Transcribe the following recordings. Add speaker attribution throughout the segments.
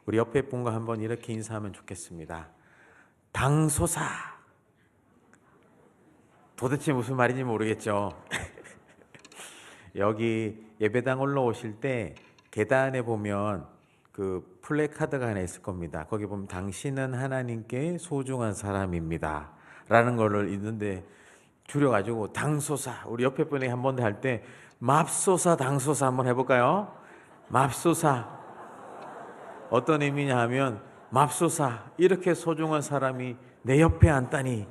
Speaker 1: 우리 옆에 분과 한번 이렇게 인사하면 좋겠습니다. 당소사. 도대체 무슨 말인지 모르겠죠. 여기 예배당 올라오실 때 계단에 보면 그 플래카드가 하나 있을 겁니다. 거기 보면 당신은 하나님께 소중한 사람입니다 라는 거를 있는데 줄여가지고 당소사. 우리 옆에 분이 한 번 할 때 맙소사 당소사 한번 해볼까요? 맙소사. 어떤 의미냐 하면 맙소사, 이렇게 소중한 사람이 내 옆에 앉다니.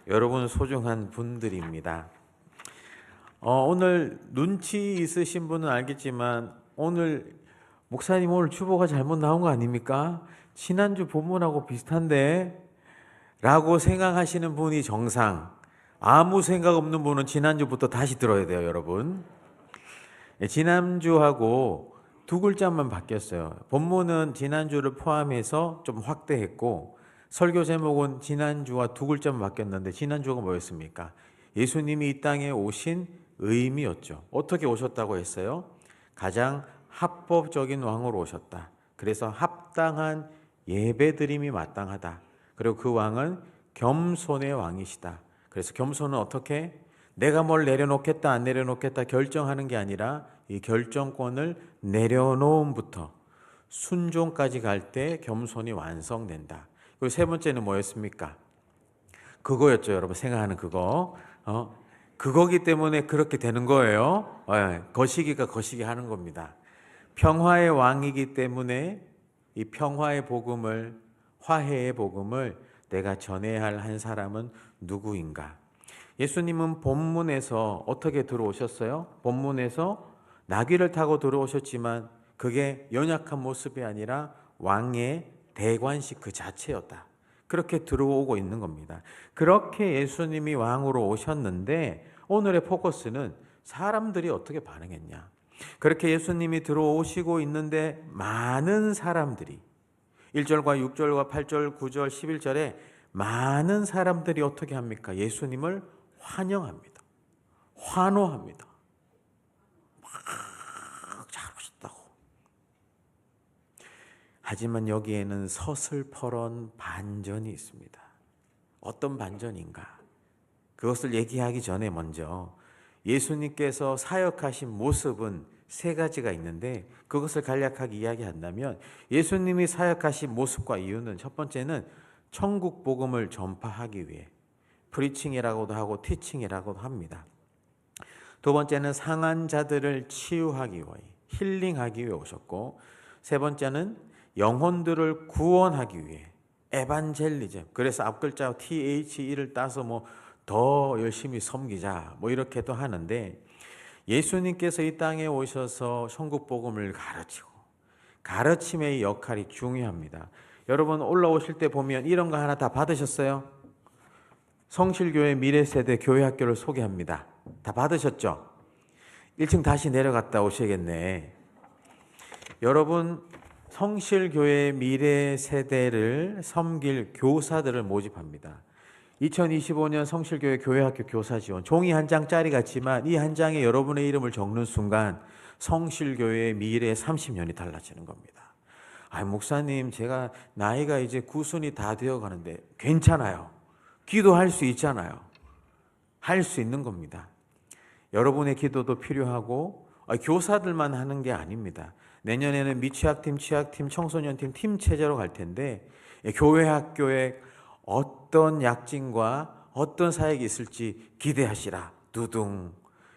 Speaker 1: 여러분 소중한 분들입니다. 오늘 눈치 있으신 분은 알겠지만 오늘 목사님 오늘 주보가 잘못 나온 거 아닙니까? 지난주 본문하고 비슷한데 라고 생각하시는 분이 정상. 아무 생각 없는 분은 지난주부터 다시 들어야 돼요, 여러분. 지난주하고 두 글자만 바뀌었어요. 본문은 지난주를 포함해서 좀 확대했고 설교 제목은 지난주와 두 글자만 바뀌었는데 지난주가 뭐였습니까? 예수님이 이 땅에 오신 의미였죠. 어떻게 오셨다고 했어요? 가장 합법적인 왕으로 오셨다. 그래서 합당한 예배드림이 마땅하다. 그리고 그 왕은 겸손의 왕이시다. 그래서 겸손은 어떻게? 내가 뭘 내려놓겠다 안 내려놓겠다 결정하는 게 아니라 이 결정권을 내려놓음부터 순종까지 갈 때 겸손이 완성된다. 그리고 세 번째는 뭐였습니까? 그거였죠, 여러분. 생각하는 그거. 그거기 때문에 그렇게 되는 거예요. 거시기가 거시기 하는 겁니다. 평화의 왕이기 때문에 이 평화의 복음을, 화해의 복음을 내가 전해야 할 한 사람은 누구인가? 예수님은 본문에서 어떻게 들어오셨어요? 본문에서 나귀를 타고 들어오셨지만 그게 연약한 모습이 아니라 왕의 대관식 그 자체였다. 그렇게 들어오고 있는 겁니다. 그렇게 예수님이 왕으로 오셨는데 오늘의 포커스는 사람들이 어떻게 반응했냐. 그렇게 예수님이 들어오시고 있는데 많은 사람들이 1절과 6절과 8절, 9절, 11절에 많은 사람들이 어떻게 합니까? 예수님을 환영합니다. 환호합니다. 막 잘 오셨다고. 하지만 여기에는 서슬퍼런 반전이 있습니다. 어떤 반전인가? 그것을 얘기하기 전에 먼저 예수님께서 사역하신 모습은 세 가지가 있는데 그것을 간략하게 이야기한다면 예수님이 사역하신 모습과 이유는 첫 번째는 천국 복음을 전파하기 위해 프리칭이라고도 하고 티칭이라고도 합니다. 두 번째는 상한 자들을 치유하기 위해 힐링하기 위해 오셨고 세 번째는 영혼들을 구원하기 위해 에반젤리즘. 그래서 앞글자 THE를 따서 더 열심히 섬기자 이렇게도 하는데 예수님께서 이 땅에 오셔서 천국 복음을 가르치고 가르침의 역할이 중요합니다. 여러분 올라오실 때 보면 이런 거 하나 다 받으셨어요? 성실교회 미래세대 교회학교를 소개합니다. 다 받으셨죠? 1층 다시 내려갔다 오셔야겠네. 여러분 성실교회 미래세대를 섬길 교사들을 모집합니다. 2025년 성실교회 교회학교 교사 지원. 종이 한 장짜리 같지만 이 한 장에 여러분의 이름을 적는 순간 성실교회의 미래의 30년이 달라지는 겁니다. 목사님 제가 나이가 이제 구순이 다 되어 가는데 괜찮아요. 기도할 수 있잖아요. 할 수 있는 겁니다. 여러분의 기도도 필요하고 교사들만 하는 게 아닙니다. 내년에는 미취학팀, 취학팀, 청소년팀 팀 체제로 갈 텐데 교회 학교에 어떤 약진과 어떤 사역이 있을지 기대하시라. 두둥.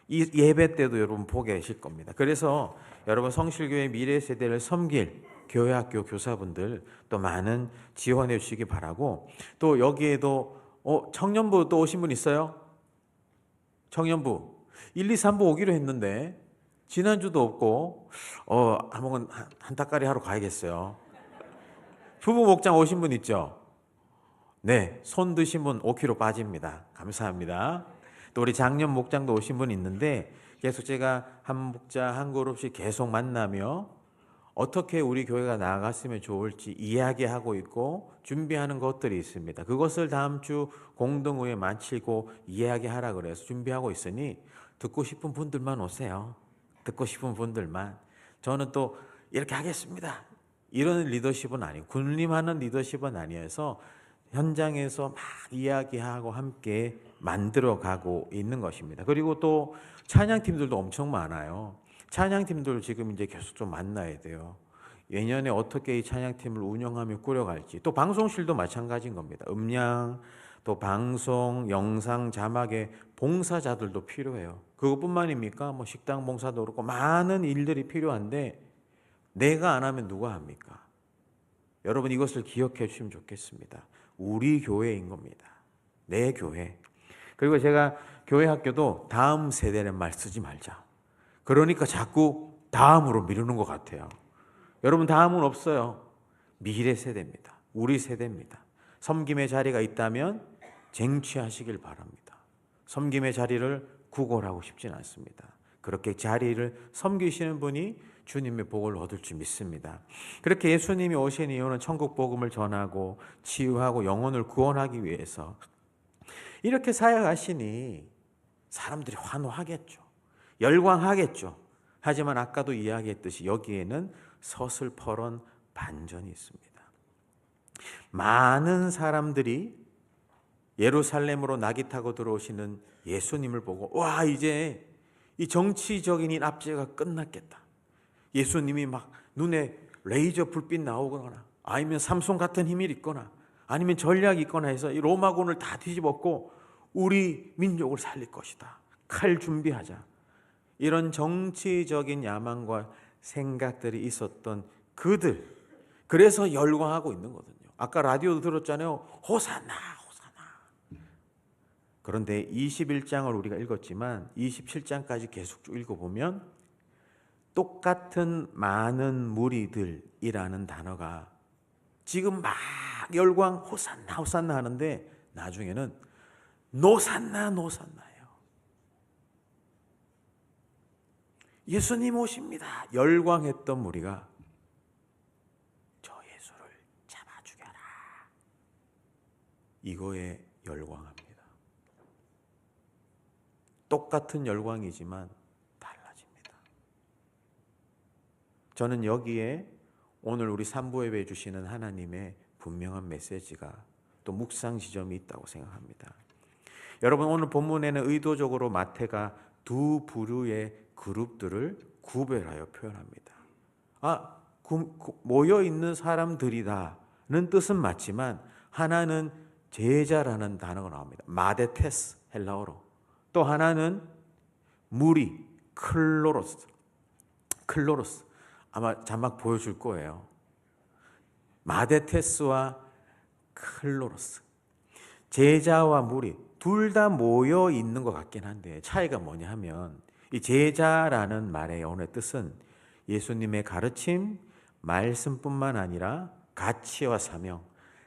Speaker 1: 이 예배 때도 여러분 보게 되실 겁니다. 그래서 여러분 성실교회 미래 세대를 섬길 교회 학교 교사분들 또 많은 지원해 주시기 바라고 또 여기에도 청년부 또 오신 분 있어요? 청년부 1, 2, 3부 오기로 했는데 지난주도 없고 한번 한따까리 하러 가야겠어요. 부부 목장 오신 분 있죠? 네, 손 드신 분 5kg 빠집니다. 감사합니다. 또 우리 장년 목장도 오신 분 있는데 계속 제가 한 목자 한 그룹씩 계속 만나며 어떻게 우리 교회가 나아갔으면 좋을지 이야기하고 있고 준비하는 것들이 있습니다. 그것을 다음 주 공동회에 마치고 이야기하라 그래서 준비하고 있으니 듣고 싶은 분들만 오세요. 듣고 싶은 분들만. 저는 또 이렇게 하겠습니다. 이런 리더십은 아니고, 군림하는 리더십은 아니어서 현장에서 막 이야기하고 함께 만들어가고 있는 것입니다. 그리고 또 찬양팀들도 엄청 많아요. 찬양팀들 지금 이제 계속 좀 만나야 돼요. 내년에 어떻게 이 찬양팀을 운영하며 꾸려갈지. 또 방송실도 마찬가지인 겁니다. 음량, 또 방송, 영상, 자막에 봉사자들도 필요해요. 그것뿐만입니까? 뭐 식당 봉사도 그렇고 많은 일들이 필요한데 내가 안 하면 누가 합니까? 여러분 이것을 기억해 주시면 좋겠습니다. 우리 교회인 겁니다. 내 교회. 그리고 제가 교회 학교도 다음 세대는 말 쓰지 말자. 그러니까 자꾸 다음으로 미루는 것 같아요. 여러분 다음은 없어요. 미래 세대입니다. 우리 세대입니다. 섬김의 자리가 있다면 쟁취하시길 바랍니다. 섬김의 자리를 구걸하고 싶진 않습니다. 그렇게 자리를 섬기시는 분이 주님의 복을 얻을 줄 믿습니다. 그렇게 예수님이 오신 이유는 천국 복음을 전하고 치유하고 영혼을 구원하기 위해서 이렇게 사역하시니 사람들이 환호하겠죠. 열광하겠죠. 하지만 아까도 이야기했듯이 여기에는 서슬퍼런 반전이 있습니다. 많은 사람들이 예루살렘으로 낙이 타고 들어오시는 예수님을 보고 와 이제 이 정치적인 이 납치가 끝났겠다. 예수님이 막 눈에 레이저 불빛 나오거나 아니면 삼손 같은 힘이 있거나 아니면 전략이 있거나 해서 이 로마군을 다 뒤집었고 우리 민족을 살릴 것이다. 칼 준비하자. 이런 정치적인 야망과 생각들이 있었던 그들, 그래서 열광하고 있는 거거든요. 아까 라디오도 들었잖아요. 호산나 호산나. 그런데 21장을 우리가 읽었지만 27장까지 계속 쭉 읽어보면 똑같은 많은 무리들이라는 단어가 지금 막 열광 호산나 호산나 하는데 나중에는 노산나 노산나예요. 예수님 오십니다. 열광했던 무리가 저 예수를 잡아 죽여라. 이거에 열광합니다. 똑같은 열광이지만 달라집니다. 저는 여기에 오늘 우리 산부 예배 주시는 하나님의 분명한 메시지가 또 묵상 지점이 있다고 생각합니다. 여러분 오늘 본문에는 의도적으로 마태가 두 부류의 그룹들을 구별하여 표현합니다. 모여 있는 사람들이다는 뜻은 맞지만 하나는 제자라는 단어가 나옵니다. 마데테스 헬라어로. 또 하나는 무리 클로로스. 아마 자막 보여줄 거예요. 마데테스와 클로로스. 제자와 무리 둘 다 모여 있는 것 같긴 한데 차이가 뭐냐 하면 이 제자라는 말의 오늘 뜻은 예수님의 가르침, 말씀뿐만 아니라 가치와 사명,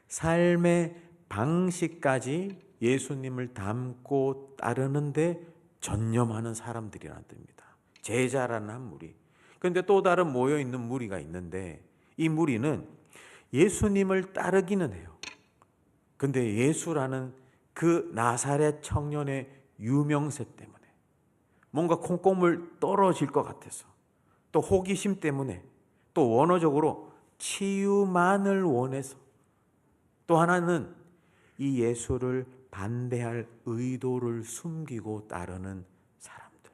Speaker 1: 삶의 방식까지 예수님을 닮고 따르는데 전념하는 사람들이라는 뜻입니다. 제자라는 한 무리. 그런데 또 다른 모여있는 무리가 있는데 이 무리는 예수님을 따르기는 해요. 근데 예수라는 그 나사렛 청년의 유명세 때문에 뭔가 콩고물 떨어질 것 같아서 또 호기심 때문에 또 원어적으로 치유만을 원해서 또 하나는 이 예수를 반대할 의도를 숨기고 따르는 사람들.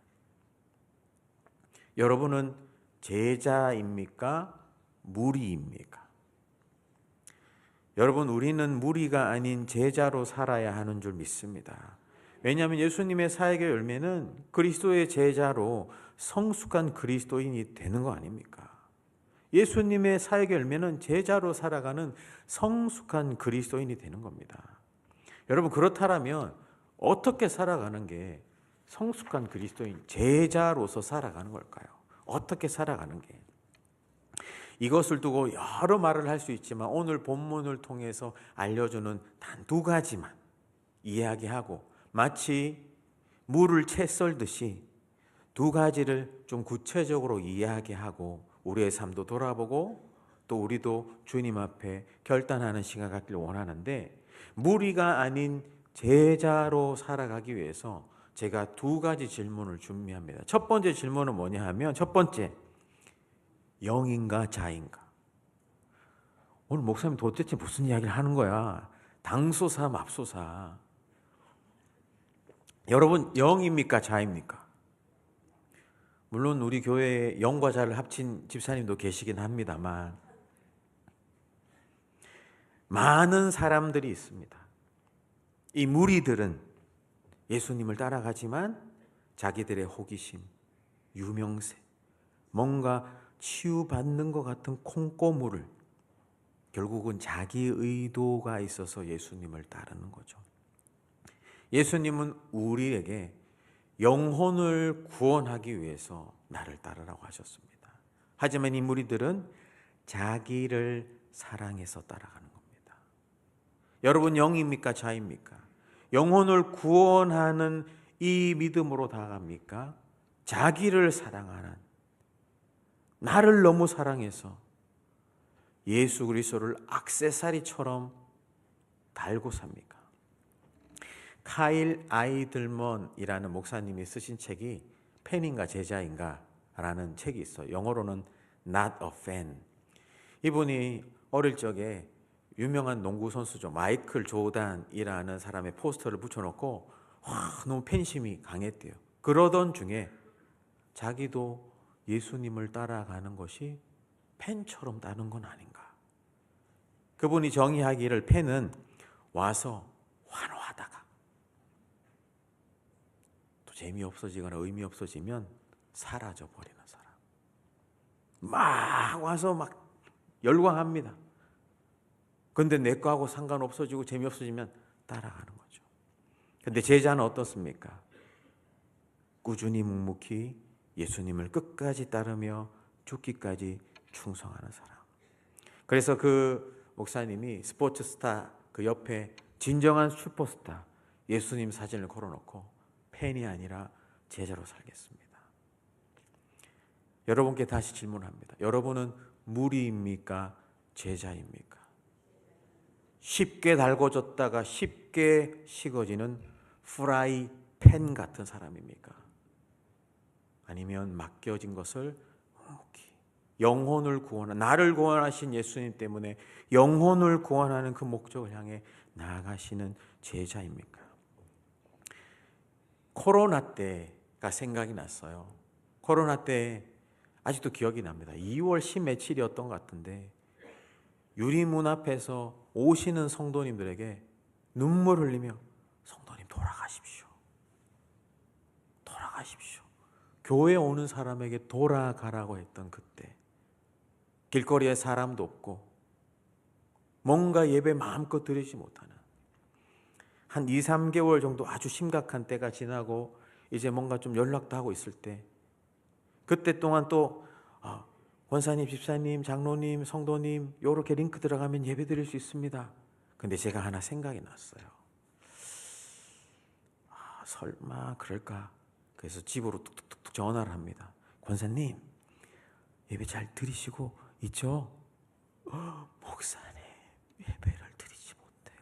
Speaker 1: 여러분은 제자입니까? 무리입니까? 여러분 우리는 무리가 아닌 제자로 살아야 하는 줄 믿습니다. 왜냐하면 예수님의 사역의 열매는 그리스도의 제자로 성숙한 그리스도인이 되는 거 아닙니까? 예수님의 사역의 열매는 제자로 살아가는 성숙한 그리스도인이 되는 겁니다. 여러분 그렇다면 어떻게 살아가는 게 성숙한 그리스도인, 제자로서 살아가는 걸까요? 어떻게 살아가는 게? 이것을 두고 여러 말을 할 수 있지만 오늘 본문을 통해서 알려주는 단 두 가지만 이야기하고 마치 물을 채 썰듯이 두 가지를 좀 구체적으로 이야기하고 우리의 삶도 돌아보고 또 우리도 주님 앞에 결단하는 시간 갖기를 원하는데 무리가 아닌 제자로 살아가기 위해서 제가 두 가지 질문을 준비합니다. 첫 번째 질문은 뭐냐 하면 첫 번째, 영인가 자인가? 오늘 목사님 도대체 무슨 이야기를 하는 거야? 당소사 맙소사. 여러분, 영입니까 자입니까? 물론 우리 교회에 영과 자를 합친 집사님도 계시긴 합니다만 많은 사람들이 있습니다. 이 무리들은 예수님을 따라가지만 자기들의 호기심, 유명세, 뭔가 치유받는 것 같은 콩고물을, 결국은 자기 의도가 있어서 예수님을 따르는 거죠. 예수님은 우리에게 영혼을 구원하기 위해서 나를 따르라고 하셨습니다. 하지만 이 무리들은 자기를 사랑해서 따라가는 겁니다. 여러분, 영입니까 자입니까? 영혼을 구원하는 이 믿음으로 다가갑니까? 자기를 사랑하는, 나를 너무 사랑해서 예수 그리스도를 액세서리처럼 달고 삽니까? 카일 아이들먼이라는 목사님이 쓰신 책이 팬인가 제자인가 라는 책이 있어요. 영어로는 Not a Fan. 이분이 어릴 적에 유명한 농구 선수죠. 마이클 조단이라는 사람의 포스터를 붙여놓고 너무 팬심이 강했대요. 그러던 중에 자기도 예수님을 따라가는 것이 팬처럼 따는 건 아닌가. 그분이 정의하기를 팬은 와서 환호하다가 또 재미없어지거나 의미 없어지면 사라져 버리는 사람. 막 와서 막 열광합니다. 근데 내 거하고 상관없어지고 재미없어지면 따라가는 거죠. 근데 제자는 어떻습니까? 꾸준히 묵묵히 예수님을 끝까지 따르며 죽기까지 충성하는 사람. 그래서 그 목사님이 스포츠 스타 그 옆에 진정한 슈퍼스타 예수님 사진을 걸어놓고 팬이 아니라 제자로 살겠습니다. 여러분께 다시 질문합니다. 여러분은 무리입니까? 제자입니까? 쉽게 달궈졌다가 쉽게 식어지는 프라이 팬 같은 사람입니까? 아니면 맡겨진 것을 묵묵히 영혼을 구원하는, 나를 구원하신 예수님 때문에 영혼을 구원하는 그 목적을 향해 나아가시는 제자입니까? 코로나 때가 생각이 났어요. 코로나 때 아직도 기억이 납니다. 2월 10 며칠이었던 것 같은데 유리문 앞에서 오시는 성도님들에게 눈물 흘리며 성도님 돌아가십시오. 돌아가십시오. 교회 오는 사람에게 돌아가라고 했던 그때 길거리에 사람도 없고 뭔가 예배 마음껏 드리지 못하는 한 2, 3개월 정도 아주 심각한 때가 지나고 이제 뭔가 좀 연락도 하고 있을 때 그때 동안 또 권사님, 집사님, 장로님, 성도님 요렇게 링크 들어가면 예배 드릴 수 있습니다. 근데 제가 하나 생각이 났어요. 설마 그럴까? 그래서 집으로 뚝뚝뚝 전화를 합니다. 권사님 예배 잘 드리시고 있죠? 목사님 예배를 드리지 못해요.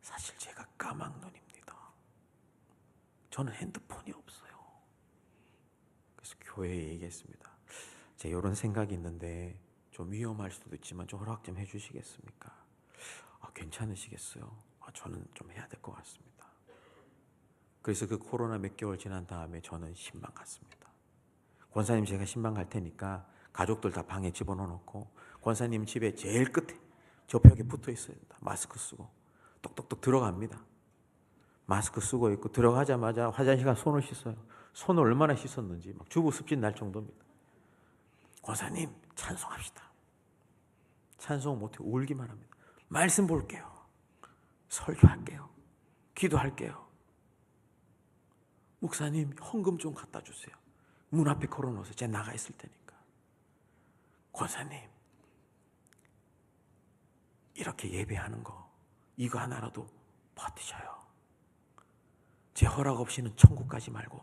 Speaker 1: 사실 제가 까막눈입니다. 저는 핸드폰이 없어요. 그래서 교회에 얘기했습니다. 제가 이런 생각이 있는데 좀 위험할 수도 있지만 좀 허락 좀 해주시겠습니까? 괜찮으시겠어요? 저는 좀 해야 될 것 같습니다. 그래서 그 코로나 몇 개월 지난 다음에 저는 신방 갔습니다. 권사님 제가 신방 갈 테니까 가족들 다 방에 집어넣고 권사님 집에 제일 끝에 저 벽에 붙어 있어야 된다. 마스크 쓰고 똑똑똑 들어갑니다. 마스크 쓰고 있고 들어가자마자 화장실 가서 손을 씻어요. 손을 얼마나 씻었는지 막 주부 습진 날 정도입니다. 권사님 찬송합시다. 찬송 못해 울기만 합니다. 말씀 볼게요. 설교할게요. 기도할게요. 목사님 헌금 좀 갖다 주세요. 문 앞에 걸어놓으세요. 제가 나가 있을 테니까. 권사님 이렇게 예배하는 거 이거 하나라도 버티셔요. 제 허락 없이는 천국 가지 말고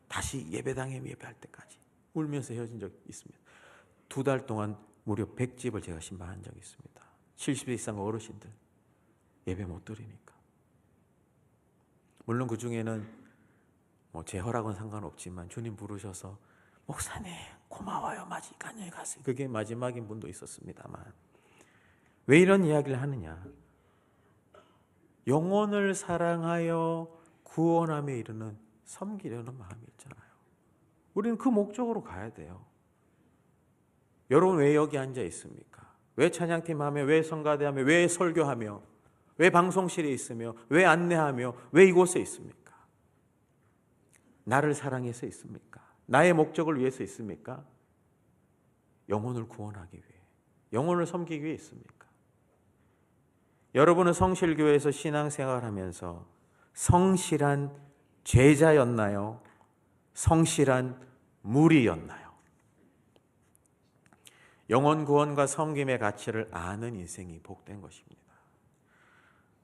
Speaker 1: 다시 예배당에 예배할 때까지 울면서 헤어진 적이 있습니다. 2달 동안 무려 100집을 제가 신방한 적이 있습니다. 70세 이상 어르신들 예배 못 드리니까. 물론 그 중에는 제 허락은 상관없지만 주님 부르셔서 목사님 고마워요. 안녕히 가세요. 그게 마지막인 분도 있었습니다만, 왜 이런 이야기를 하느냐? 영혼을 사랑하여 구원함에 이르는 섬기려는 마음이 있잖아요. 우리는 그 목적으로 가야 돼요. 여러분 왜 여기 앉아 있습니까? 왜 찬양팀 하며, 왜 성가대 하며, 왜 설교하며, 왜 방송실에 있으며, 왜 안내하며, 왜 이곳에 있습니까? 나를 사랑해서 있습니까? 나의 목적을 위해서 있습니까? 영혼을 구원하기 위해, 영혼을 섬기기 위해 있습니까? 여러분은 성실교회에서 신앙생활하면서 성실한 제자였나요? 성실한 무리였나요? 영혼 구원과 섬김의 가치를 아는 인생이 복된 것입니다.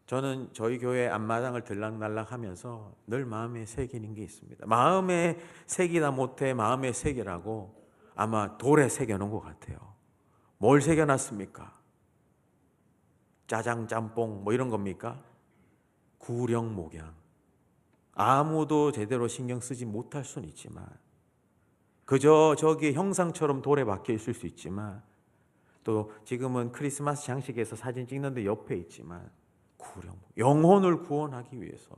Speaker 1: 저는 저희 교회 앞마당을 들락날락 하면서 늘 마음에 새기는 게 있습니다. 마음에 새기다 못해 마음에 새기라고 아마 돌에 새겨놓은 것 같아요. 뭘 새겨놨습니까? 짜장, 짬뽕 뭐 이런 겁니까? 구령 목양. 아무도 제대로 신경 쓰지 못할 수는 있지만, 그저 저기 형상처럼 돌에 박혀 있을 수 있지만, 또 지금은 크리스마스 장식에서 사진 찍는데 옆에 있지만, 구령, 영혼을 구원하기 위해서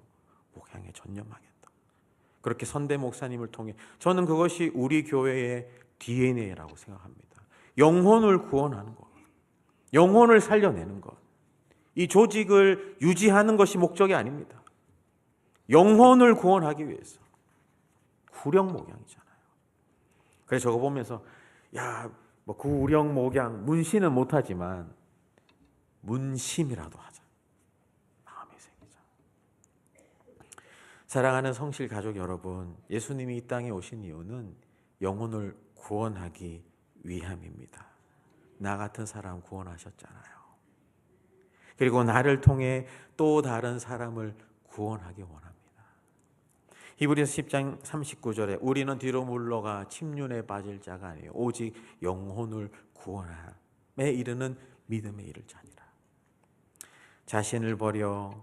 Speaker 1: 목양에 전념하겠다. 그렇게 선대 목사님을 통해 저는 그것이 우리 교회의 DNA라고 생각합니다. 영혼을 구원하는 것, 영혼을 살려내는 것, 이 조직을 유지하는 것이 목적이 아닙니다. 영혼을 구원하기 위해서. 구령 목양이잖아요. 그래서 저거 보면서 뭐 구령 목양, 문신은 못하지만 문심이라도 하자. 마음에 새기자. 사랑하는 성실 가족 여러분, 예수님이 이 땅에 오신 이유는 영혼을 구원하기 위함입니다. 나 같은 사람 구원하셨잖아요. 그리고 나를 통해 또 다른 사람을 구원하기 원합니다. 히브리서 10장 39절에 우리는 뒤로 물러가 침륜에 빠질 자가 아니에요. 오직 영혼을 구원함에 이르는 믿음에 이를 자니라. 자신을 버려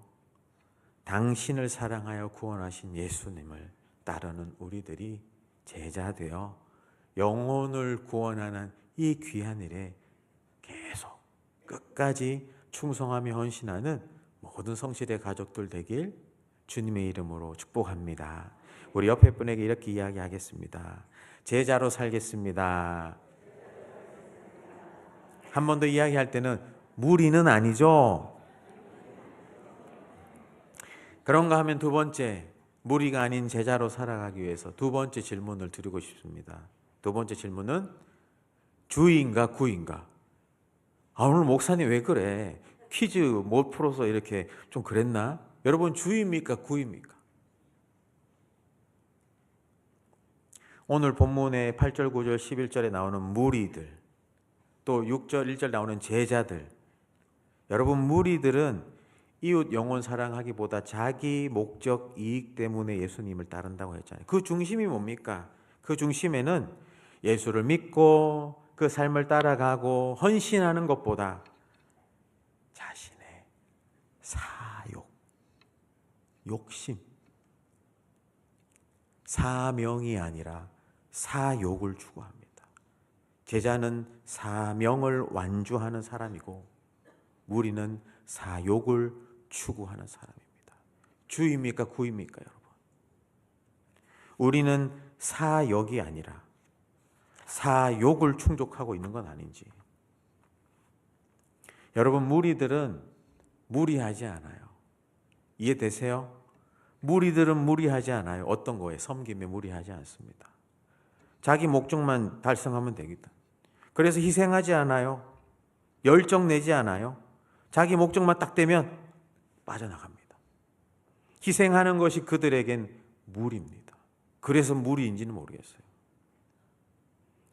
Speaker 1: 당신을 사랑하여 구원하신 예수님을 따르는 우리들이 제자 되어 영혼을 구원하는 이 귀한 일에 계속 끝까지 충성하며 헌신하는 모든 성실의 가족들 되길 주님의 이름으로 축복합니다. 우리 옆에 분에게 이렇게 이야기하겠습니다. 제자로 살겠습니다. 한 번 더 이야기할 때는 무리는 아니죠. 그런가 하면 두 번째, 무리가 아닌 제자로 살아가기 위해서 두 번째 질문을 드리고 싶습니다. 두 번째 질문은 주인가 구인가? 오늘 목사님 왜 그래? 퀴즈 못 풀어서 이렇게 좀 그랬나? 여러분 주입니까 구입니까? 오늘 본문의 8절, 9절, 11절에 나오는 무리들, 또 6절, 1절 나오는 제자들, 여러분 무리들은 이웃 영혼 사랑하기보다 자기 목적 이익 때문에 예수님을 따른다고 했잖아요. 그 중심이 뭡니까? 그 중심에는 예수를 믿고 그 삶을 따라가고 헌신하는 것보다 자신의 사욕, 욕심, 사명이 아니라 사욕을 추구합니다. 제자는 사명을 완주하는 사람이고 무리는 사욕을 추구하는 사람입니다. 주입니까 구입니까 여러분? 우리는 사역이 아니라 사욕을 충족하고 있는 건 아닌지. 여러분 무리들은 무리하지 않아요. 이해되세요? 무리들은 무리하지 않아요. 어떤 거에? 섬김에 무리하지 않습니다. 자기 목적만 달성하면 되겠다. 그래서 희생하지 않아요. 열정 내지 않아요. 자기 목적만 딱 되면 빠져나갑니다. 희생하는 것이 그들에겐 무리입니다. 그래서 무리인지는 모르겠어요.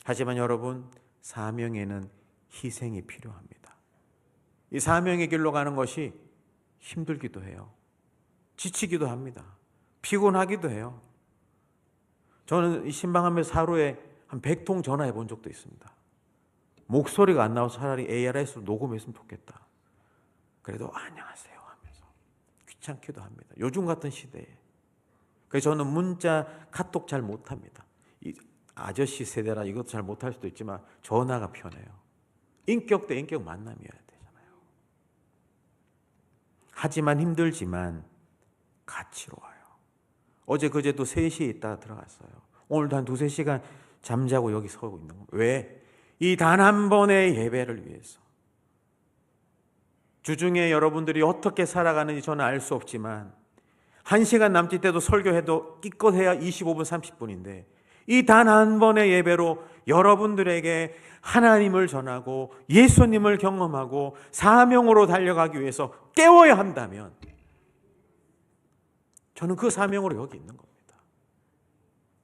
Speaker 1: 하지만 여러분 사명에는 희생이 필요합니다. 이 사명의 길로 가는 것이 힘들기도 해요. 지치기도 합니다. 피곤하기도 해요. 저는 신방하면서 하루에 한 100통 전화해 본 적도 있습니다. 목소리가 안 나와서 차라리 ARS로 녹음했으면 좋겠다. 그래도 안녕하세요 하면서 귀찮기도 합니다. 요즘 같은 시대에. 그래서 저는 문자, 카톡 잘 못합니다. 아저씨 세대라 이것도 잘 못할 수도 있지만 전화가 편해요. 인격 대 인격 만남이어야 되잖아요. 하지만 힘들지만 가치로워요. 어제 그제도 3시에 있다가 들어갔어요. 오늘도 한 2-3시간 잠자고 여기 서고 있는 거예요. 왜? 이 단 한 번의 예배를 위해서. 주중에 여러분들이 어떻게 살아가는지 저는 알 수 없지만 1시간 남짓 때도 설교해도 기껏해야 25분 30분인데 이 단 한 번의 예배로 여러분들에게 하나님을 전하고 예수님을 경험하고 사명으로 달려가기 위해서 깨워야 한다면 저는 그 사명으로 여기 있는 겁니다.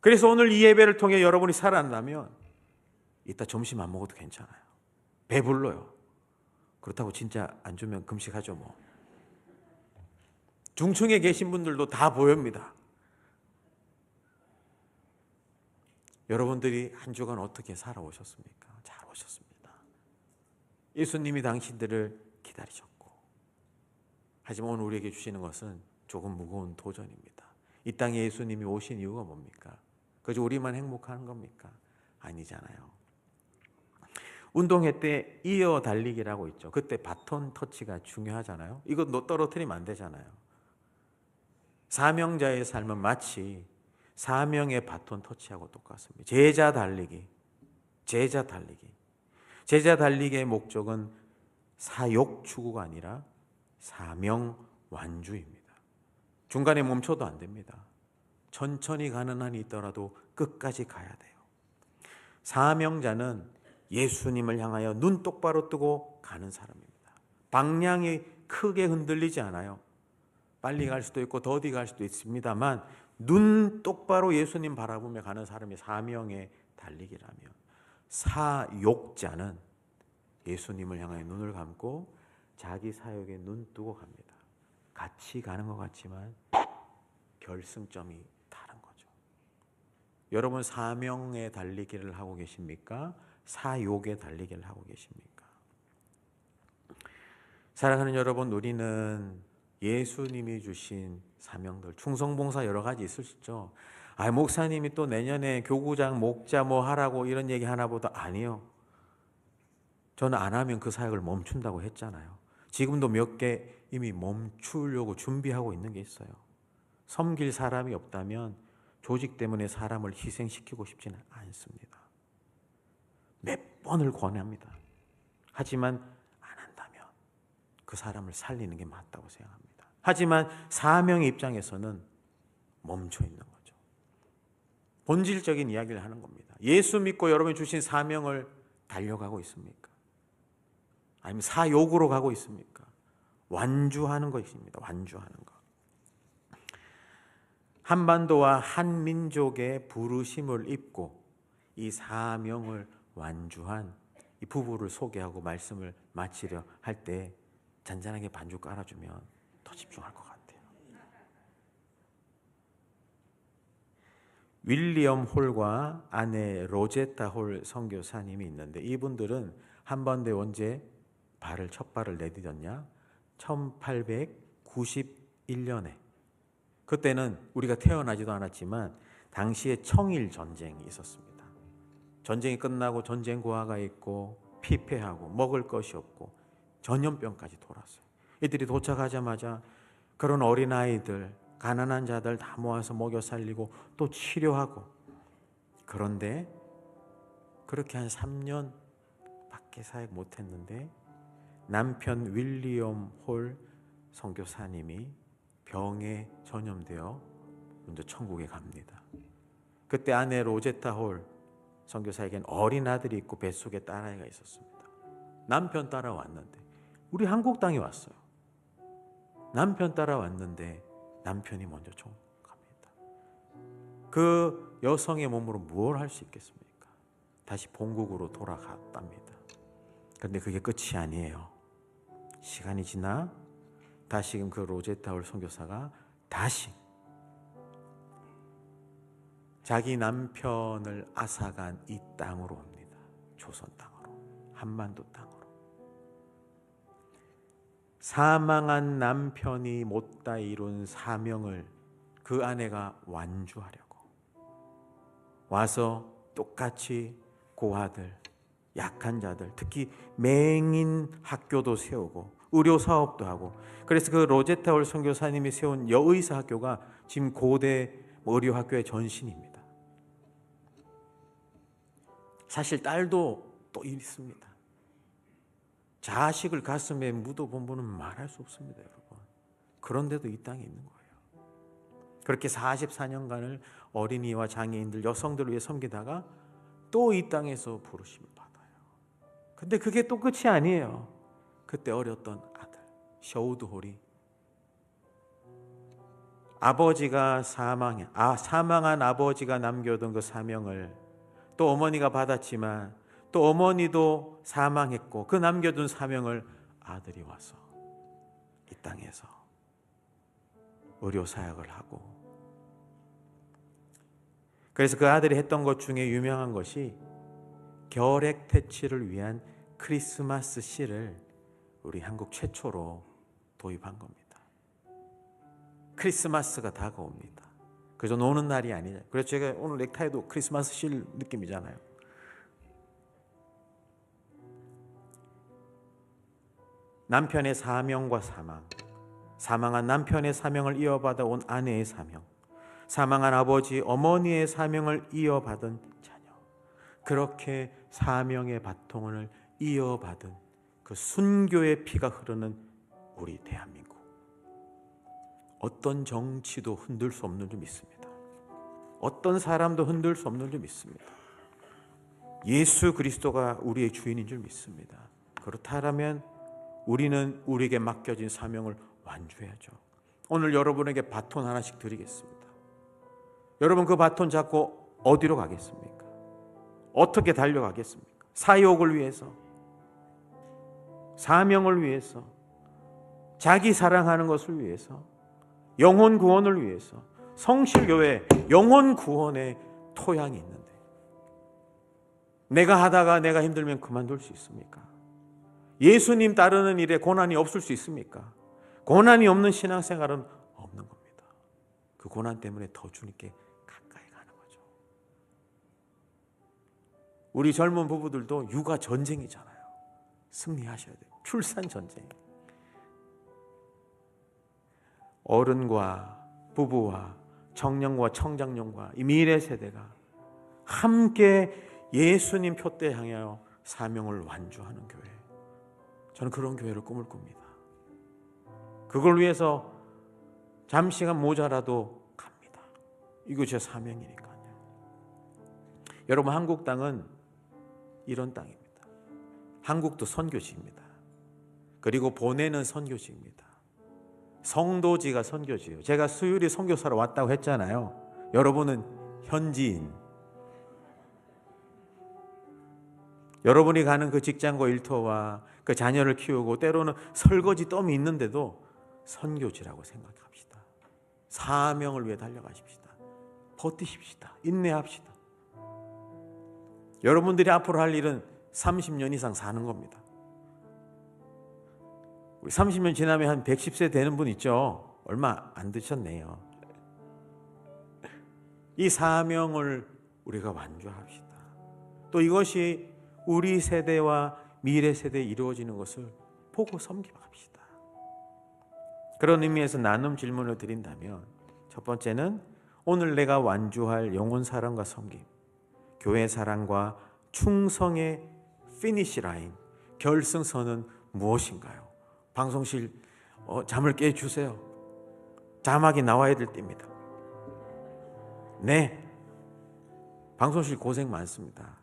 Speaker 1: 그래서 오늘 이 예배를 통해 여러분이 살아난다면 이따 점심 안 먹어도 괜찮아요. 배불러요. 그렇다고 진짜 안 주면 금식하죠 뭐. 중층에 계신 분들도 다 보입니다. 여러분들이 한 주간 어떻게 살아오셨습니까? 잘 오셨습니다. 예수님이 당신들을 기다리셨고, 하지만 오늘 우리에게 주시는 것은 조금 무거운 도전입니다. 이 땅에 예수님이 오신 이유가 뭡니까? 그저 우리만 행복한 겁니까? 아니잖아요. 운동회 때 이어 달리기라고 있죠. 그때 바톤 터치가 중요하잖아요. 이거 떨어뜨리면 안 되잖아요. 사명자의 삶은 마치 사명의 바톤 터치하고 똑같습니다. 제자 달리기. 제자 달리기의 목적은 사욕 추구가 아니라 사명 완주입니다. 중간에 멈춰도 안 됩니다. 천천히 가는 한이 있더라도 끝까지 가야 돼요. 사명자는 예수님을 향하여 눈 똑바로 뜨고 가는 사람입니다. 방향이 크게 흔들리지 않아요. 빨리 갈 수도 있고 더디 갈 수도 있습니다만 눈 똑바로 예수님 바라보며 가는 사람이 사명에 달리기라면, 사욕자는 예수님을 향하여 눈을 감고 자기 사욕에 눈 뜨고 갑니다. 같이 가는 것 같지만 결승점이 다른 거죠. 여러분 사명에 달리기를 하고 계십니까? 사욕에 달리기를 하고 계십니까? 사랑하는 여러분, 우리는 예수님이 주신 사명들, 충성봉사 여러 가지 있을 수 있죠. 목사님이 또 내년에 교구장 목자 뭐 하라고 이런 얘기 하나 보다. 아니요. 저는 안 하면 그 사역을 멈춘다고 했잖아요. 지금도 몇 개 이미 멈추려고 준비하고 있는 게 있어요. 섬길 사람이 없다면 조직 때문에 사람을 희생시키고 싶지는 않습니다. 몇 번을 권합니다. 하지만 안 한다면 그 사람을 살리는 게 맞다고 생각합니다. 하지만 사명의 입장에서는 멈춰 있는 거죠. 본질적인 이야기를 하는 겁니다. 예수 믿고 여러분이 주신 사명을 달려가고 있습니까? 아니면 사욕으로 가고 있습니까? 완주하는 것입니다. 완주하는 것. 한반도와 한민족의 부르심을 입고 이 사명을 완주한 이 부부를 소개하고 말씀을 마치려 할 때 잔잔하게 반주 깔아주면 더 집중할 것 같아요. 윌리엄 홀과 아내 로제타 홀 선교사님이 있는데 이분들은 한반도에 언제 첫 발을 내디뎠냐? 1891년에. 그때는 우리가 태어나지도 않았지만 당시에 청일 전쟁이 있었습니다. 전쟁이 끝나고 전쟁 고아가 있고 피폐하고 먹을 것이 없고 전염병까지 돌았어요. 이들이 도착하자마자 그런 어린아이들, 가난한 자들 다 모아서 먹여 살리고 또 치료하고, 그런데 그렇게 한 3년 밖에 사역 못했는데 남편 윌리엄 홀 선교사님이 병에 전염되어 먼저 천국에 갑니다. 그때 아내 로제타 홀 선교사에겐 어린 아들이 있고 뱃속에 딸아이가 있었습니다. 남편 따라왔는데, 우리 한국 땅에 왔어요. 남편 따라왔는데 남편이 먼저 갑니다. 그 여성의 몸으로 무엇을 할 수 있겠습니까? 다시 본국으로 돌아갔답니다. 그런데 그게 끝이 아니에요. 시간이 지나 다시금 그 로제타 홀 선교사가 다시 자기 남편을 앗아간 이 땅으로 옵니다. 조선 땅으로, 한반도 땅으로. 사망한 남편이 못다 이룬 사명을 그 아내가 완주하려고 와서 똑같이 고아들, 약한 자들, 특히 맹인 학교도 세우고 의료 사업도 하고, 그래서 그 로제타 올 선교사님이 세운 여의사 학교가 지금 고대 의료 학교의 전신입니다. 사실 딸도 또 있습니다. 자식을 가슴에 묻어본 분은 말할 수 없습니다, 여러분. 그런데도 이 땅에 있는 거예요. 그렇게 44년간을 어린이와 장애인들, 여성들을 위해 섬기다가 또 이 땅에서 부르심을 받아요. 근데 그게 또 끝이 아니에요. 그때 어렸던 아들 셔우드 홀이 아버지가 사망한 아버지가 남겨둔 그 사명을 또 어머니가 받았지만 또 어머니도 사망했고 그 남겨둔 사명을 아들이 와서 이 땅에서 의료 사역을 하고, 그래서 그 아들이 했던 것 중에 유명한 것이 결핵 퇴치를 위한 크리스마스 씨를 우리 한국 최초로 도입한 겁니다. 크리스마스가 다가옵니다. 그저 노는 날이 아니냐. 그래서 제가 오늘 넥타이도 크리스마스 실 느낌이잖아요. 남편의 사명과 사망한 남편의 사명을 이어받아 온 아내의 사명, 사망한 아버지, 어머니의 사명을 이어받은 자녀, 그렇게 사명의 바통을 이어받은 그 순교의 피가 흐르는 우리 대한민국. 어떤 정치도 흔들 수 없는 줄 믿습니다. 어떤 사람도 흔들 수 없는 줄 믿습니다. 예수 그리스도가 우리의 주인인 줄 믿습니다. 그렇다면 우리는 우리에게 맡겨진 사명을 완주해야죠. 오늘 여러분에게 바톤 하나씩 드리겠습니다. 여러분 그 바톤 잡고 어디로 가겠습니까? 어떻게 달려가겠습니까? 사역을 위해서, 사명을 위해서, 자기 사랑하는 것을 위해서, 영혼 구원을 위해서. 성실교회 영혼 구원의 토양이 있는데 내가 하다가 내가 힘들면 그만둘 수 있습니까? 예수님 따르는 일에 고난이 없을 수 있습니까? 고난이 없는 신앙생활은 없는 겁니다. 그 고난 때문에 더 주님께 가까이 가는 거죠. 우리 젊은 부부들도 육아 전쟁이잖아요. 승리하셔야 돼요. 출산 전쟁. 어른과 부부와 청년과 청장년과 이 미래 세대가 함께 예수님 표대 향하여 사명을 완주하는 교회, 저는 그런 교회를 꿈을 꿉니다. 그걸 위해서 잠시간 모자라도 갑니다. 이거 제 사명이니까요. 여러분, 한국 땅은 이런 땅입니다. 한국도 선교지입니다. 그리고 보내는 선교지입니다. 성도지가 선교지예요. 제가 수유리 선교사로 왔다고 했잖아요. 여러분은 현지인. 여러분이 가는 그 직장과 일터와 그 자녀를 키우고 때로는 설거지 덤이 있는데도 선교지라고 생각합시다. 사명을 위해 달려가십시다. 버티십시다. 인내합시다. 여러분들이 앞으로 할 일은 30년 이상 사는 겁니다. 우리 30년 지나면 한 110세 되는 분 있죠? 얼마 안 드셨네요. 이 사명을 우리가 완주합시다. 또 이것이 우리 세대와 미래 세대에 이루어지는 것을 보고 섬김합시다. 그런 의미에서 나눔 질문을 드린다면, 첫 번째는 오늘 내가 완주할 영혼 사랑과 섬김, 교회 사랑과 충성의 피니시 라인, 결승선은 무엇인가요? 방송실 잠을 깨주세요. 자막이 나와야 될 때입니다. 네, 방송실 고생 많습니다.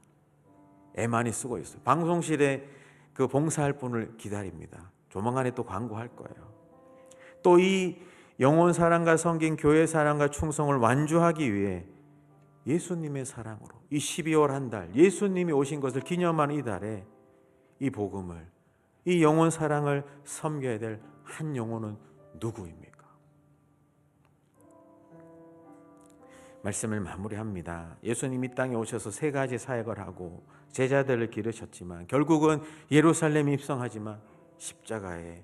Speaker 1: 애 많이 쓰고 있어요. 방송실에 그 봉사할 분을 기다립니다. 조만간에 또 광고할 거예요. 또 이 영혼 사랑과 섬긴 교회 사랑과 충성을 완주하기 위해 예수님의 사랑으로 이 12월 한 달, 예수님이 오신 것을 기념하는 이 달에 이 복음을, 이 영혼 사랑을 섬겨야 될 한 영혼은 누구입니까? 말씀을 마무리합니다. 예수님이 이 땅에 오셔서 세 가지 사역을 하고 제자들을 기르셨지만 결국은 예루살렘에 입성하지만 십자가에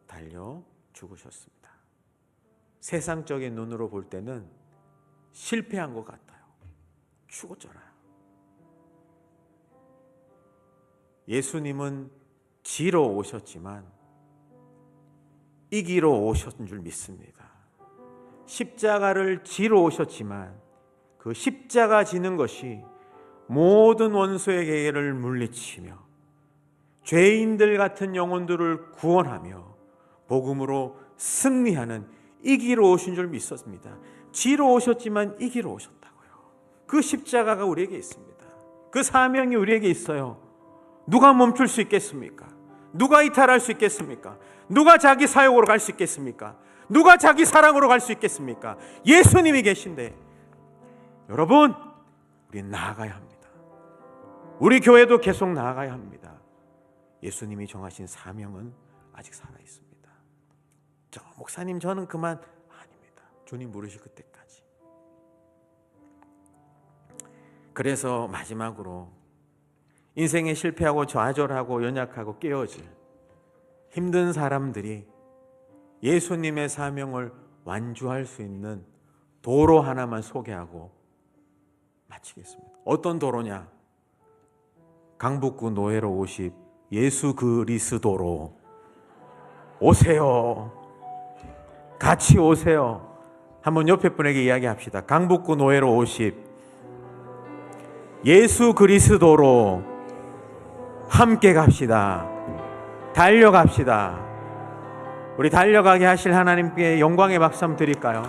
Speaker 1: 달려 죽으셨습니다. 세상적인 눈으로 볼 때는 실패한 것 같아요. 죽었잖아요. 예수님은 지러 오셨지만 이기러 오셨는 줄 믿습니다. 십자가를 지러 오셨지만 그 십자가 지는 것이 모든 원수의 계계를 물리치며 죄인들 같은 영혼들을 구원하며 복음으로 승리하는 이기러 오신 줄 믿었습니다. 지러 오셨지만 이기러 오셨다고요. 그 십자가가 우리에게 있습니다. 그 사명이 우리에게 있어요. 누가 멈출 수 있겠습니까? 누가 이탈할 수 있겠습니까? 누가 자기 사역으로 갈 수 있겠습니까? 누가 자기 사랑으로 갈 수 있겠습니까? 예수님이 계신데 여러분, 우리 나아가야 합니다. 우리 교회도 계속 나아가야 합니다. 예수님이 정하신 사명은 아직 살아있습니다. 목사님 저는 그만, 아닙니다. 주님 부르실 그때까지. 그래서 마지막으로 인생에 실패하고 좌절하고 연약하고 깨어질 힘든 사람들이 예수님의 사명을 완주할 수 있는 도로 하나만 소개하고 마치겠습니다. 어떤 도로냐? 강북구 노회로 50 예수 그리스도로 오세요. 같이 오세요. 한번 옆에 분에게 이야기합시다. 강북구 노회로 50 예수 그리스도로 함께 갑시다. 달려갑시다. 우리 달려가게 하실 하나님께 영광의 박수 한번 드릴까요?